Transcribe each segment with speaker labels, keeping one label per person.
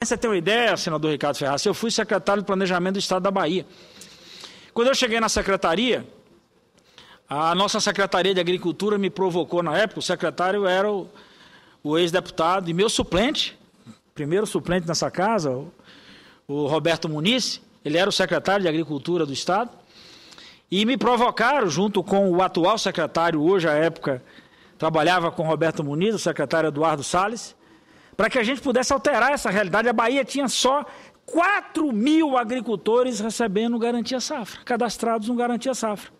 Speaker 1: Você tem uma ideia, senador Ricardo Ferraz? Eu fui secretário de Planejamento do Estado da Bahia. Quando eu cheguei na secretaria, a nossa Secretaria de Agricultura me provocou na época, o secretário era o ex-deputado e meu suplente, primeiro suplente nessa casa, o Roberto Muniz, ele era o secretário de Agricultura do Estado, e me provocaram, junto com o atual secretário, hoje, à época, trabalhava com o Roberto Muniz, o secretário Eduardo Salles, para que a gente pudesse alterar essa realidade. A Bahia tinha só 4.000 agricultores recebendo Garantia Safra, cadastrados no Garantia Safra.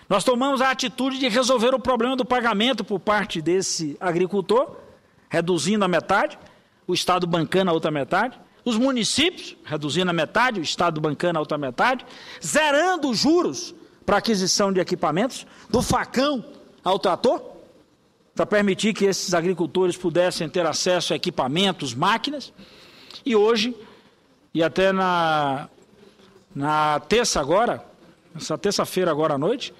Speaker 1: Nós tomamos a atitude de resolver o problema do pagamento por parte desse agricultor, reduzindo a metade, o Estado bancando a outra metade, os municípios reduzindo a metade, o Estado bancando a outra metade, zerando os juros para aquisição de equipamentos, do facão ao trator, para permitir que esses agricultores pudessem ter acesso a equipamentos, máquinas. E hoje, e até na terça agora, essa terça-feira agora à noite,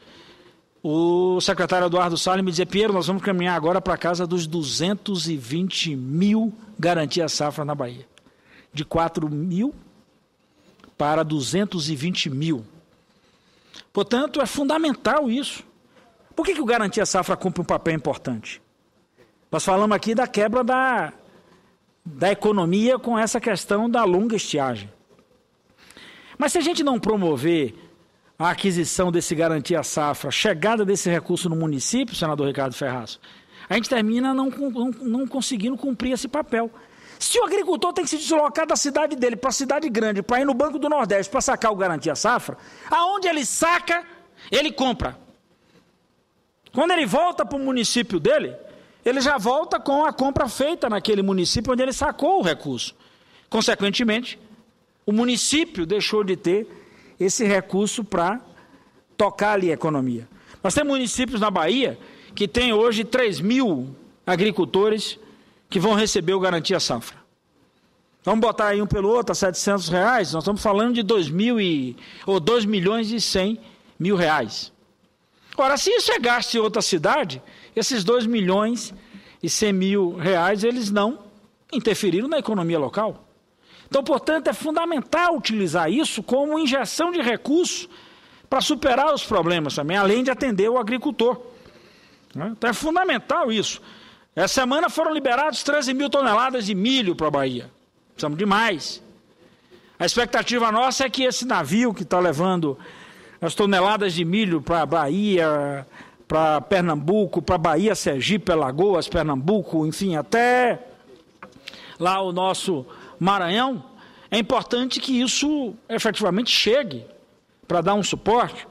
Speaker 1: o secretário Eduardo Salles me dizia: Piero, nós vamos caminhar agora para a casa dos 220.000 garantias safra na Bahia. De 4.000 para 220.000. Portanto, é fundamental isso. Por que o Garantia Safra cumpre um papel importante? Nós falamos aqui da quebra da economia com essa questão da longa estiagem. Mas se a gente não promover a aquisição desse Garantia Safra, a chegada desse recurso no município, senador Ricardo Ferraz, a gente termina não conseguindo cumprir esse papel. Se o agricultor tem que se deslocar da cidade dele para a cidade grande, para ir no Banco do Nordeste, para sacar o Garantia Safra, aonde ele saca, ele compra. Quando ele volta para o município dele, ele já volta com a compra feita naquele município onde ele sacou o recurso. Consequentemente, o município deixou de ter esse recurso para tocar ali a economia. Nós temos municípios na Bahia que tem hoje 3.000 agricultores que vão receber o Garantia Safra. Vamos botar aí um pelo outro a R$700, nós estamos falando de 2.100.000 reais. Ora, se isso é gasto em outra cidade, esses 2.100.000 reais, eles não interferiram na economia local. Então, portanto, é fundamental utilizar isso como injeção de recursos para superar os problemas também, além de atender o agricultor. Então, é fundamental isso. Essa semana foram liberados 13.000 toneladas de milho para a Bahia. Precisamos de mais. A expectativa nossa é que esse navio que está levando as toneladas de milho para a Bahia, para Pernambuco, para Bahia, Sergipe, Alagoas, Pernambuco, enfim, até lá o nosso Maranhão, é importante que isso efetivamente chegue para dar um suporte.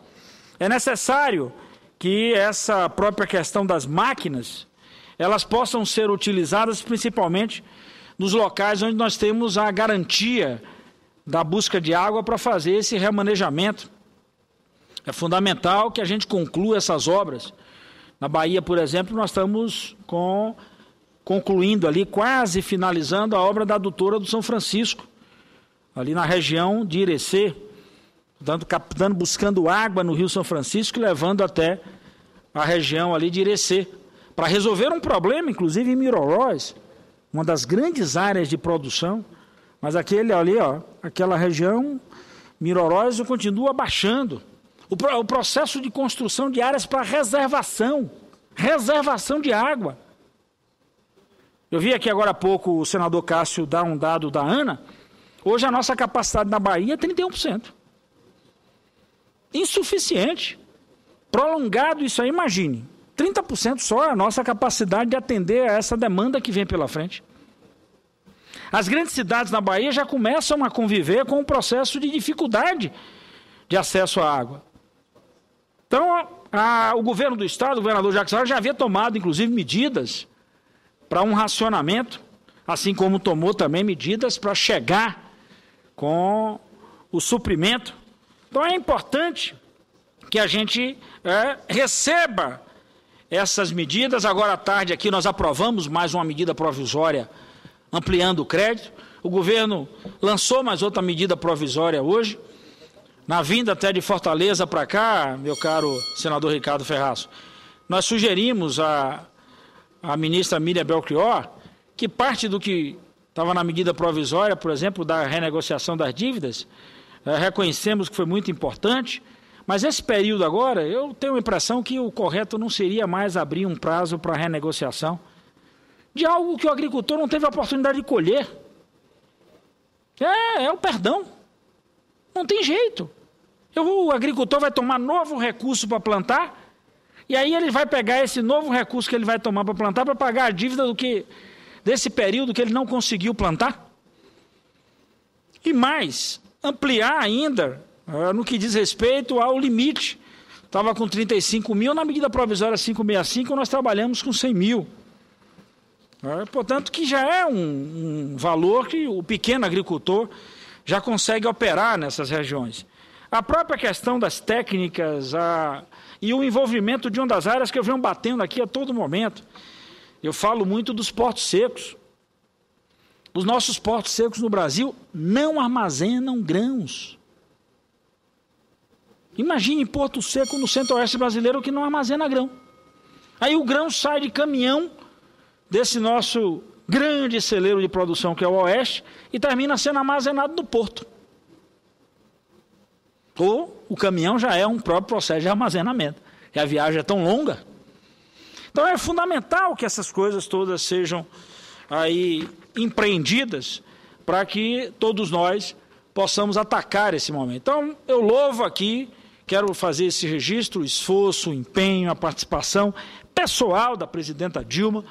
Speaker 1: É necessário que essa própria questão das máquinas, elas possam ser utilizadas principalmente nos locais onde nós temos a garantia da busca de água para fazer esse remanejamento. É fundamental que a gente conclua essas obras. Na Bahia, por exemplo, nós estamos concluindo ali, quase finalizando a obra da adutora do São Francisco, ali na região de Irecê, buscando água no Rio São Francisco e levando até a região ali de Irecê, para resolver um problema, inclusive em Miroróis, uma das grandes áreas de produção, mas aquela região, Miroróis, continua baixando. O processo de construção de áreas para reservação de água. Eu vi aqui agora há pouco o senador Cássio dar um dado da ANA. Hoje a nossa capacidade na Bahia é 31%. Insuficiente. Prolongado isso aí, imagine. 30% só é a nossa capacidade de atender a essa demanda que vem pela frente. As grandes cidades na Bahia já começam a conviver com um processo de dificuldade de acesso à água. Então, o governo do Estado, o governador Jacques Wagner, já havia tomado, inclusive, medidas para um racionamento, assim como tomou também medidas para chegar com o suprimento. Então, é importante que a gente receba essas medidas. Agora à tarde aqui nós aprovamos mais uma medida provisória ampliando o crédito. O governo lançou mais outra medida provisória hoje. Na vinda até de Fortaleza para cá, meu caro senador Ricardo Ferraz, nós sugerimos à ministra Miriam Belchior que parte do que estava na medida provisória, por exemplo, da renegociação das dívidas, reconhecemos que foi muito importante, mas esse período agora, eu tenho a impressão que o correto não seria mais abrir um prazo para renegociação de algo que o agricultor não teve a oportunidade de colher. É o perdão. Não tem jeito. O agricultor vai tomar novo recurso para plantar, e aí ele vai pegar esse novo recurso que ele vai tomar para plantar para pagar a dívida desse período que ele não conseguiu plantar. E mais, ampliar ainda no que diz respeito ao limite. Estava com 35 mil, na medida provisória 565, nós trabalhamos com 100 mil. Portanto, que já é um valor que o pequeno agricultor já consegue operar nessas regiões. A própria questão das técnicas e o envolvimento de uma das áreas que eu venho batendo aqui a todo momento. Eu falo muito dos portos secos. Os nossos portos secos no Brasil não armazenam grãos. Imagine Porto Seco no centro-oeste brasileiro que não armazena grão. Aí o grão sai de caminhão desse nosso grande celeiro de produção que é o Oeste e termina sendo armazenado no porto. Ou o caminhão já é um próprio processo de armazenamento. E a viagem é tão longa. Então é fundamental que essas coisas todas sejam aí empreendidas para que todos nós possamos atacar esse momento. Então eu louvo aqui, quero fazer esse registro, o esforço, o empenho, a participação pessoal da presidenta Dilma,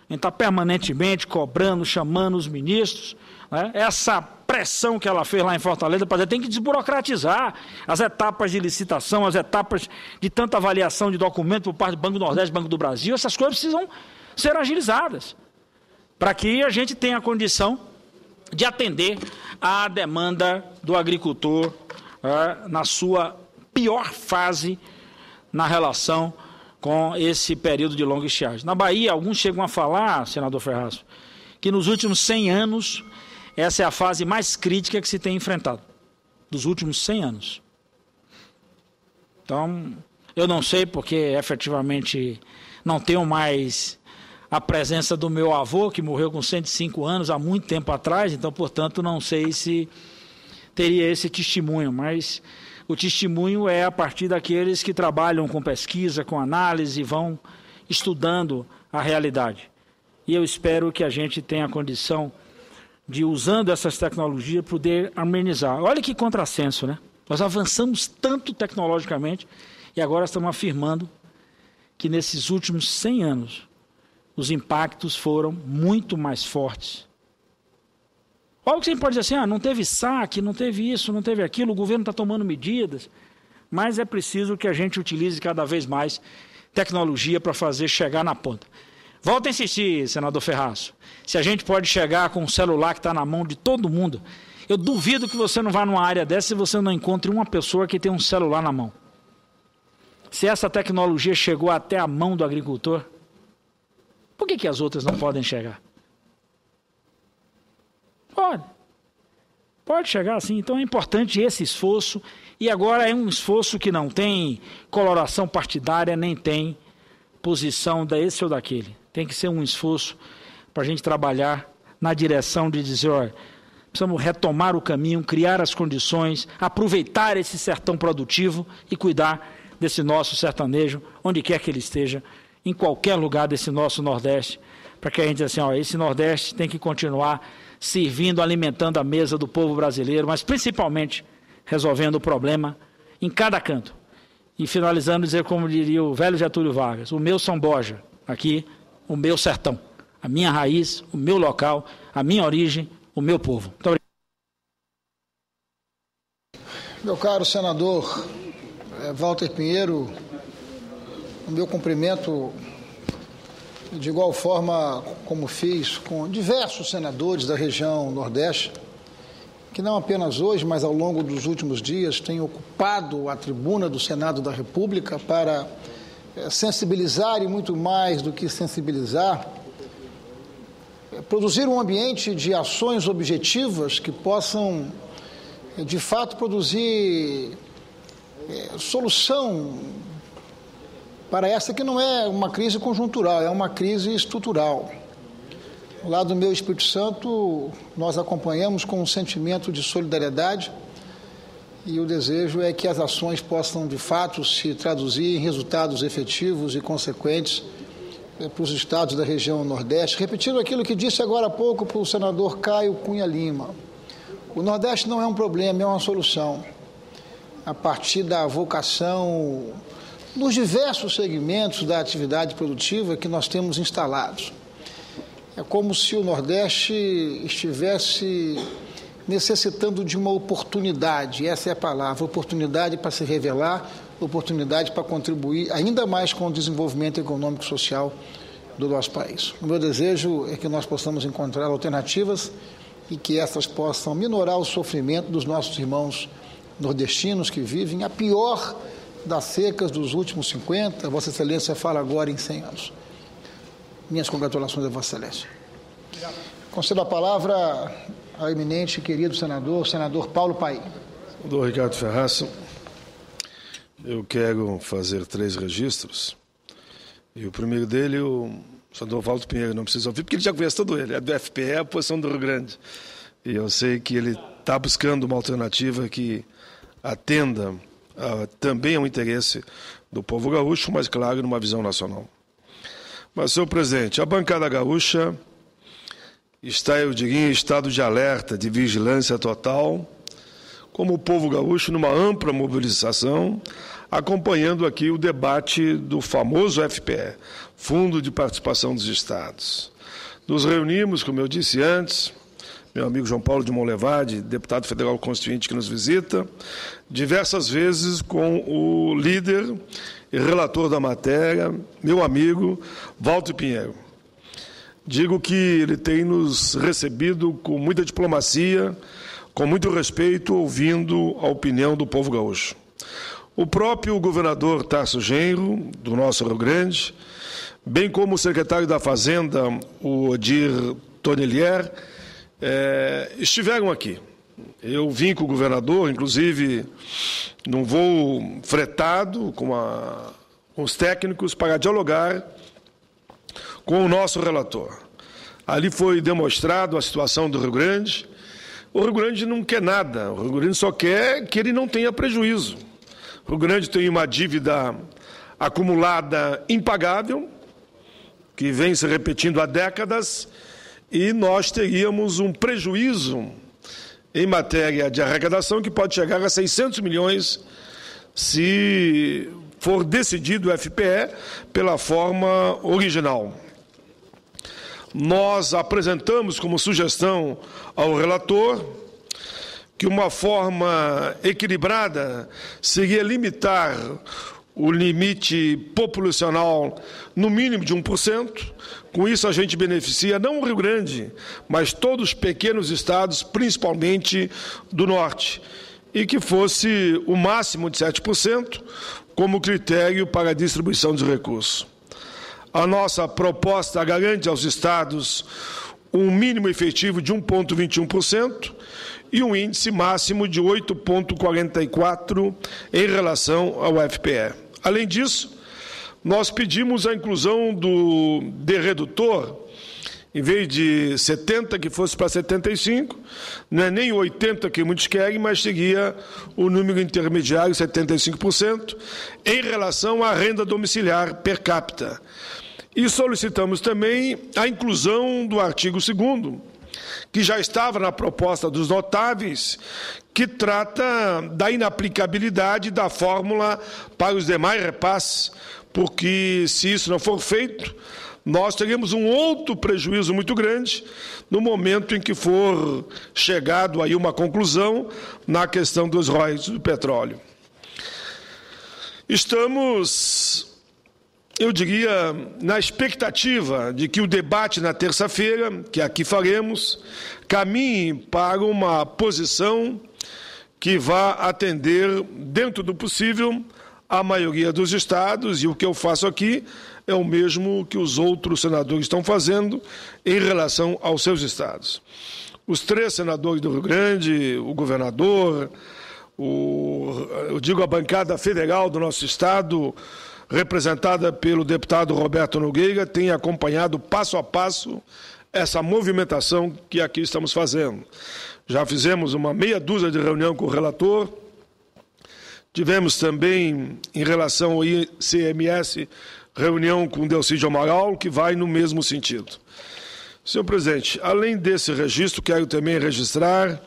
Speaker 1: em estar permanentemente cobrando, chamando os ministros, né? Essa pressão que ela fez lá em Fortaleza para dizer tem que desburocratizar as etapas de licitação, as etapas de tanta avaliação de documento por parte do Banco do Nordeste, Banco do Brasil, essas coisas precisam ser agilizadas para que a gente tenha a condição de atender à demanda do agricultor na sua pior fase na relação com esse período de longa estiagem. Na Bahia, alguns chegam a falar, senador Ferraz, que nos últimos 100 anos, essa é a fase mais crítica que se tem enfrentado, dos últimos 100 anos. Então, eu não sei porque efetivamente não tenho mais a presença do meu avô, que morreu com 105 anos há muito tempo atrás, então, portanto, não sei se teria esse testemunho, mas o testemunho é a partir daqueles que trabalham com pesquisa, com análise, vão estudando a realidade. E eu espero que a gente tenha a condição de, usando essas tecnologias, poder amenizar. Olha que contrassenso, né? Nós avançamos tanto tecnologicamente e agora estamos afirmando que nesses últimos 100 anos os impactos foram muito mais fortes. Olha o que você pode dizer assim, não teve saque, não teve isso, não teve aquilo, o governo está tomando medidas, mas é preciso que a gente utilize cada vez mais tecnologia para fazer chegar na ponta. Volto a insistir, senador Ferraz, se a gente pode chegar com um celular que está na mão de todo mundo, eu duvido que você não vá numa área dessa se você não encontre uma pessoa que tem um celular na mão. Se essa tecnologia chegou até a mão do agricultor, por que as outras não podem chegar? Pode chegar assim. Então é importante esse esforço, e agora é um esforço que não tem coloração partidária, nem tem posição desse ou daquele. Tem que ser um esforço para a gente trabalhar na direção de dizer, olha, precisamos retomar o caminho, criar as condições, aproveitar esse sertão produtivo e cuidar desse nosso sertanejo, onde quer que ele esteja, em qualquer lugar desse nosso Nordeste, para que a gente diga assim, ó, esse Nordeste tem que continuar servindo, alimentando a mesa do povo brasileiro, mas principalmente resolvendo o problema em cada canto. E finalizando, dizer como diria o velho Getúlio Vargas, o meu São Borja, aqui, o meu sertão, a minha raiz, o meu local, a minha origem, o meu povo. Muito obrigado.
Speaker 2: Meu caro senador Walter Pinheiro, o meu cumprimento de igual forma como fiz com diversos senadores da região Nordeste, que não apenas hoje, mas ao longo dos últimos dias têm ocupado a tribuna do Senado da República para sensibilizar e muito mais do que sensibilizar, produzir um ambiente de ações objetivas que possam, de fato, produzir solução para essa que não é uma crise conjuntural, é uma crise estrutural. Do lado do meu Espírito Santo, nós acompanhamos com um sentimento de solidariedade e o desejo é que as ações possam, de fato, se traduzir em resultados efetivos e consequentes para os estados da região Nordeste. Repetindo aquilo que disse agora há pouco para o senador Caio Cunha Lima, o Nordeste não é um problema, é uma solução. A partir da vocação nos diversos segmentos da atividade produtiva que nós temos instalados. É como se o Nordeste estivesse necessitando de uma oportunidade, essa é a palavra, oportunidade para se revelar, oportunidade para contribuir ainda mais com o desenvolvimento econômico e social do nosso país. O meu desejo é que nós possamos encontrar alternativas e que essas possam minorar o sofrimento dos nossos irmãos nordestinos que vivem a pior das secas dos últimos 50, Vossa Excelência fala agora em 100 anos. Minhas congratulações a Vossa Excelência. Concedo a palavra ao eminente e querido senador Paulo Paim.
Speaker 3: Senador Ricardo Ferraz, eu quero fazer 3 registros. E o primeiro dele, o senador Walter Pinheiro, não precisa ouvir, porque ele já conhece todo ele. É do FPE, a posição do Rio Grande. E eu sei que ele está buscando uma alternativa que atenda também ao interesse do povo gaúcho, mas, claro, numa visão nacional. Mas, senhor presidente, a bancada gaúcha está, eu diria, em estado de alerta, de vigilância total, como o povo gaúcho, numa ampla mobilização, acompanhando aqui o debate do famoso FPE, Fundo de Participação dos Estados. Nos reunimos, como eu disse antes, meu amigo João Paulo de Monlevade, deputado federal constituinte que nos visita, diversas vezes com o líder e relator da matéria, meu amigo Walter Pinheiro. Digo que ele tem nos recebido com muita diplomacia, com muito respeito, ouvindo a opinião do povo gaúcho. O próprio governador Tarso Genro, do nosso Rio Grande, bem como o secretário da Fazenda, o Odir Tonnelier, estiveram aqui. Eu vim com o governador, inclusive, num voo fretado com os técnicos para dialogar com o nosso relator. Ali foi demonstrado a situação do Rio Grande. O Rio Grande não quer nada, o Rio Grande só quer que ele não tenha prejuízo. O Rio Grande tem uma dívida acumulada impagável, que vem se repetindo há décadas, e nós teríamos um prejuízo em matéria de arrecadação que pode chegar a 600 milhões se for decidido o FPE pela forma original. Nós apresentamos como sugestão ao relator que uma forma equilibrada seria limitar o limite populacional no mínimo de 1%. Com isso, a gente beneficia não o Rio Grande, mas todos os pequenos estados, principalmente do Norte, e que fosse o máximo de 7% como critério para a distribuição dos recursos. A nossa proposta garante aos estados um mínimo efetivo de 1,21% e um índice máximo de 8,44% em relação ao FPE. Além disso, nós pedimos a inclusão do redutor, em vez de 70, que fosse para 75, não é nem 80 que muitos querem, mas seria o número intermediário, 75%, em relação à renda domiciliar per capita. E solicitamos também a inclusão do artigo 2º, que já estava na proposta dos notáveis, que trata da inaplicabilidade da fórmula para os demais repasses, porque se isso não for feito, nós teremos um outro prejuízo muito grande no momento em que for chegado aí uma conclusão na questão dos royalties do petróleo. Estamos, eu diria, na expectativa de que o debate na terça-feira, que aqui faremos, caminhe para uma posição que vá atender, dentro do possível, a maioria dos estados, e o que eu faço aqui é o mesmo que os outros senadores estão fazendo em relação aos seus estados. Os 3 senadores do Rio Grande, o governador, eu digo a bancada federal do nosso estado, representada pelo deputado Roberto Nogueira, tem acompanhado passo a passo essa movimentação que aqui estamos fazendo. Já fizemos uma meia dúzia de reunião com o relator, tivemos também, em relação ao ICMS, reunião com o Delcídio Amaral, que vai no mesmo sentido. Senhor presidente, além desse registro, quero também registrar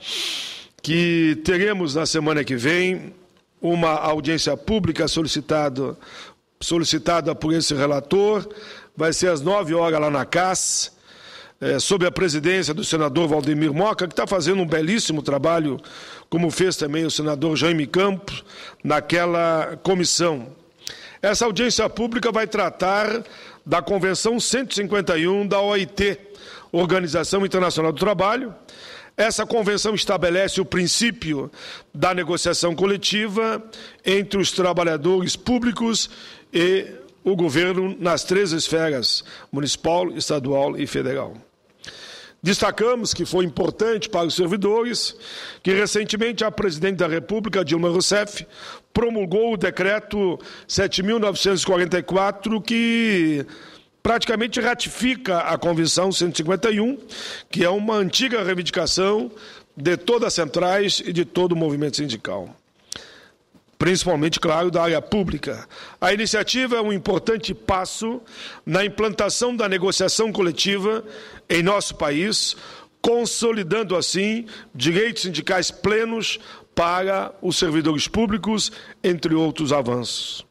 Speaker 3: que teremos na semana que vem uma audiência pública solicitada por esse relator, vai ser às 9 horas lá na CAS, sob a presidência do senador Valdemir Moca, que está fazendo um belíssimo trabalho, como fez também o senador Jaime Campos, naquela comissão. Essa audiência pública vai tratar da Convenção 151 da OIT, Organização Internacional do Trabalho. Essa convenção estabelece o princípio da negociação coletiva entre os trabalhadores públicos e o governo nas 3 esferas, municipal, estadual e federal. Destacamos que foi importante para os servidores que recentemente a presidente da República, Dilma Rousseff, promulgou o decreto 7.944, que praticamente ratifica a Convenção 151, que é uma antiga reivindicação de todas as centrais e de todo o movimento sindical, principalmente, claro, da área pública. A iniciativa é um importante passo na implantação da negociação coletiva em nosso país, consolidando, assim, direitos sindicais plenos para os servidores públicos, entre outros avanços.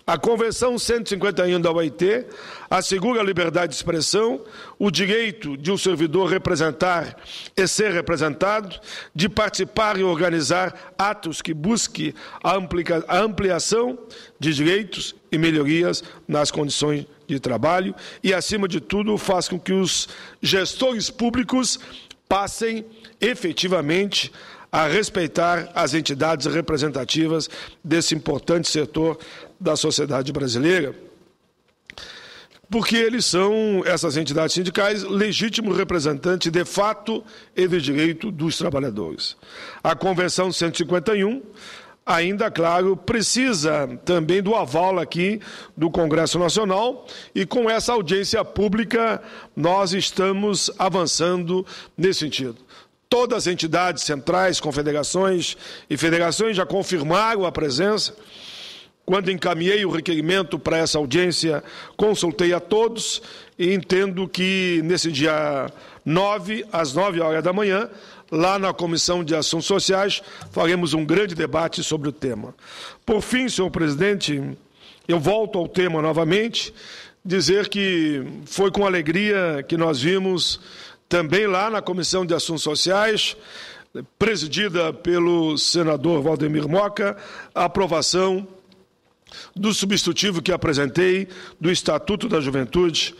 Speaker 3: A Convenção 151 da OIT assegura a liberdade de expressão, o direito de um servidor representar e ser representado, de participar e organizar atos que busquem a ampliação de direitos e melhorias nas condições de trabalho e, acima de tudo, faz com que os gestores públicos passem efetivamente a respeitar as entidades representativas desse importante setor da sociedade brasileira, porque eles são, essas entidades sindicais, legítimos representantes de fato e de direito dos trabalhadores. A Convenção 151, ainda, claro, precisa também do aval aqui do Congresso Nacional, e com essa audiência pública nós estamos avançando nesse sentido. Todas as entidades centrais, confederações e federações já confirmaram a presença. Quando encaminhei o requerimento para essa audiência, consultei a todos e entendo que nesse dia 9, às 9 horas da manhã, lá na Comissão de Assuntos Sociais, faremos um grande debate sobre o tema. Por fim, senhor presidente, eu volto ao tema novamente, dizer que foi com alegria que nós vimos também lá na Comissão de Assuntos Sociais, presidida pelo senador Valdemir Moca, a aprovação do substitutivo que apresentei do Estatuto da Juventude.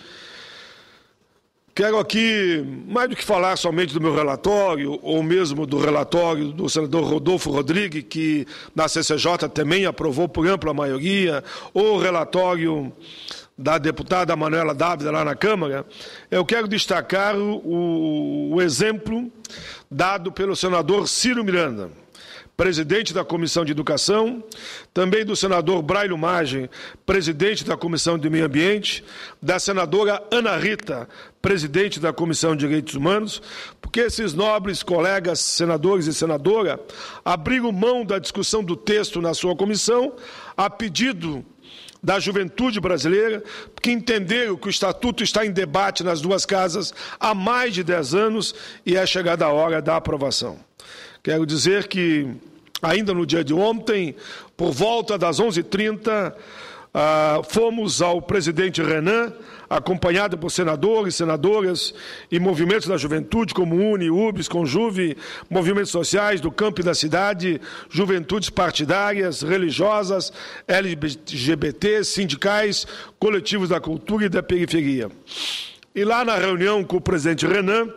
Speaker 3: Quero aqui, mais do que falar somente do meu relatório, ou mesmo do relatório do senador Rodolfo Rodrigues, que na CCJ também aprovou por ampla maioria, ou o relatório da deputada Manuela Dávila lá na Câmara, eu quero destacar o exemplo dado pelo senador Ciro Miranda, presidente da Comissão de Educação, também do senador Braulio Maggi, presidente da Comissão de Meio Ambiente, da senadora Ana Rita, presidente da Comissão de Direitos Humanos, porque esses nobres colegas senadores e senadora abriram mão da discussão do texto na sua comissão, a pedido da juventude brasileira, que entenderam que o Estatuto está em debate nas duas casas há mais de 10 anos e é chegada a hora da aprovação. Quero dizer que, ainda no dia de ontem, por volta das 11h30, fomos ao presidente Renan, acompanhado por senadores, senadoras e movimentos da juventude, como UNE, UBS, Conjuve, movimentos sociais do campo e da cidade, juventudes partidárias, religiosas, LGBT, sindicais, coletivos da cultura e da periferia. E lá na reunião com o presidente Renan,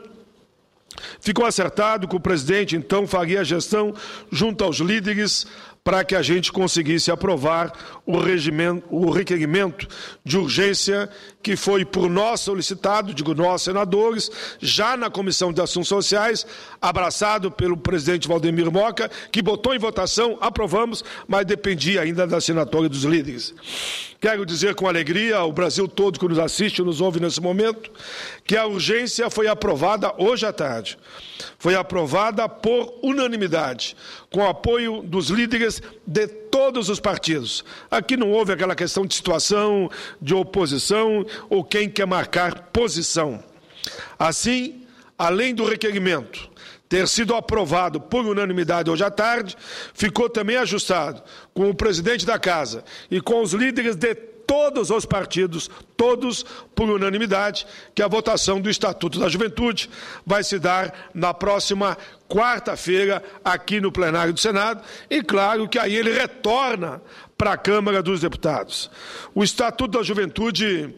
Speaker 3: ficou acertado que o presidente, então, faria a gestão junto aos líderes para que a gente conseguisse aprovar o requerimento de urgência que foi por nós solicitado, digo nós senadores, já na Comissão de Assuntos Sociais, abraçado pelo presidente Valdemir Moca, que botou em votação, aprovamos, mas dependia ainda da assinatura dos líderes. Quero dizer com alegria ao Brasil todo que nos assiste, nos ouve nesse momento, que a urgência foi aprovada hoje à tarde. Foi aprovada por unanimidade, com o apoio dos líderes de todos os partidos. Aqui não houve aquela questão de situação, de oposição, ou quem quer marcar posição. Assim, além do requerimento ter sido aprovado por unanimidade hoje à tarde, ficou também ajustado com o presidente da Casa e com os líderes de todos os partidos, todos por unanimidade, que a votação do Estatuto da Juventude vai se dar na próxima quarta-feira aqui no plenário do Senado e, claro, que aí ele retorna para a Câmara dos Deputados. O Estatuto da Juventude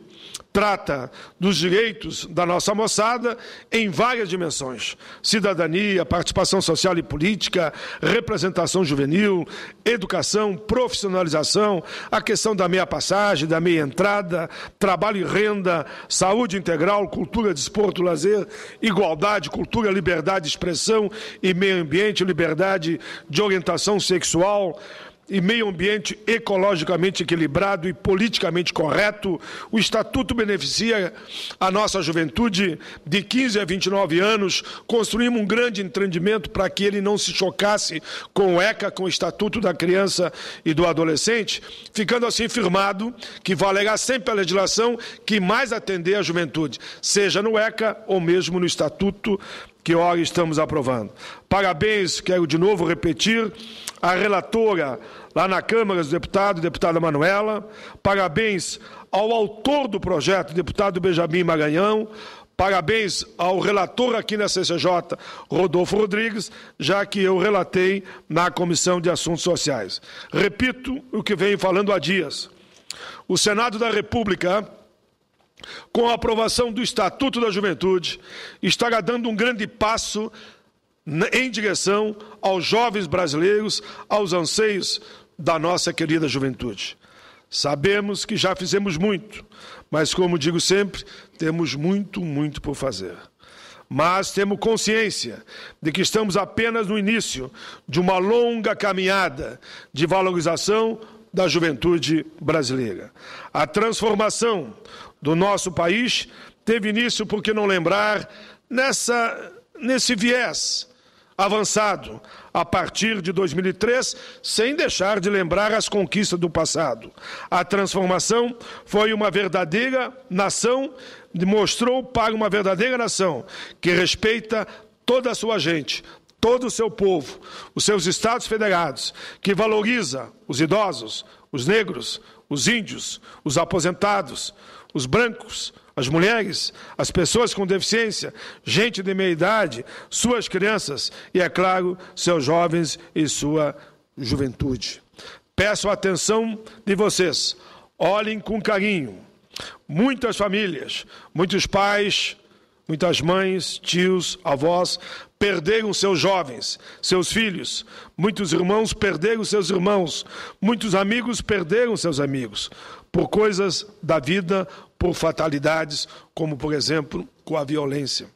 Speaker 3: trata dos direitos da nossa moçada em várias dimensões: cidadania, participação social e política, representação juvenil, educação, profissionalização, a questão da meia passagem, da meia entrada, trabalho e renda, saúde integral, cultura, desporto, lazer, igualdade, cultura, liberdade de expressão e meio ambiente, liberdade de orientação sexual, e meio ambiente ecologicamente equilibrado e politicamente correto. O Estatuto beneficia a nossa juventude de 15 a 29 anos. Construímos um grande entendimento para que ele não se chocasse com o ECA, com o Estatuto da Criança e do Adolescente, ficando assim firmado que valerá sempre a legislação que mais atender a juventude, seja no ECA ou mesmo no Estatuto que ora estamos aprovando. Parabéns, quero de novo repetir, à relatora lá na Câmara dos Deputados, deputada Manuela. Parabéns ao autor do projeto, deputado Benjamin Maranhão. Parabéns ao relator aqui na CCJ, Rodolfo Rodrigues, já que eu relatei na Comissão de Assuntos Sociais. Repito o que venho falando há dias. O Senado da República, com a aprovação do Estatuto da Juventude, estará dando um grande passo em direção aos jovens brasileiros, aos anseios da nossa querida juventude. Sabemos que já fizemos muito, mas, como digo sempre, temos muito, muito por fazer. Mas temos consciência de que estamos apenas no início de uma longa caminhada de valorização da juventude brasileira. A transformação do nosso país teve início, por que não lembrar, nesse viés avançado a partir de 2003, sem deixar de lembrar as conquistas do passado. A transformação foi uma verdadeira nação, demonstrou para uma verdadeira nação que respeita toda a sua gente, todo o seu povo, os seus estados federados, que valoriza os idosos, os negros, os índios, os aposentados, os brancos, as mulheres, as pessoas com deficiência, gente de meia idade, suas crianças e, é claro, seus jovens e sua juventude. Peço a atenção de vocês, olhem com carinho. Muitas famílias, muitos pais, muitas mães, tios, avós, perderam seus jovens, seus filhos. Muitos irmãos perderam seus irmãos. Muitos amigos perderam seus amigos. Por coisas da vida, por fatalidades, como, por exemplo, com a violência.